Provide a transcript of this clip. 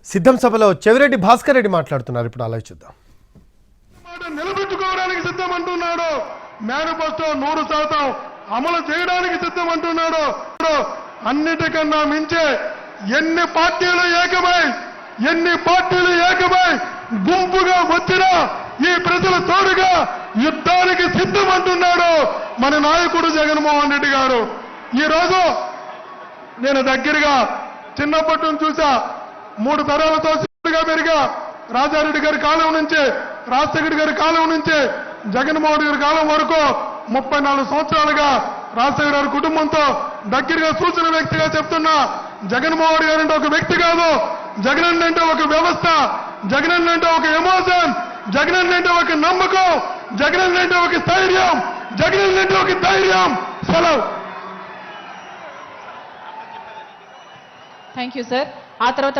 సిద్ధం సభలో చెవిరెడ్డి భాస్కర్ రెడ్డి మాట్లాడుతున్నారు. ఇప్పుడు ఆలోచిద్దాం. నిలబెట్టుకోవడానికి సిద్ధం అంటున్నాడు. మేనిఫెస్టో 100% అమలు చేయడానికి సిద్ధం అంటున్నాడు. అన్నిటికన్నా మించే ఎన్ని పార్టీలు ఏకమై గుంపుగా వచ్చినా ఈ ప్రజల తోడుగా యుద్ధానికి సిద్ధం అంటున్నాడు మన నాయకుడు జగన్మోహన్ రెడ్డి గారు. ఈ రోజు నేను దగ్గరగా చిన్నప్పటి నుంచి చూసా. 3 తరాలతో పెరిగా. రాజారెడ్డి గారి కాలం నుంచి, రాజశేఖర్ గారి కాలం నుంచి జగన్మోహన్ గారి కాలం వరకు 34 సంవత్సరాలుగా రాజశేఖర్ గారి కుటుంబంతో దగ్గరగా చూసిన వ్యక్తిగా చెప్తున్నా. జగన్మోహన్ గారు అంటే ఒక వ్యక్తి కాదు. జగన్ అంటే ఒక వ్యవస్థ, జగన్ అంటే ఒక ఎమోషన్, జగన్ అంటే ఒక నమ్మకం, జగన్ అంటే ఒక స్థైర్యం, జగన్ అంటే ఒక ధైర్యం. సెలవు. Thank you sir. ఆ తర్వాత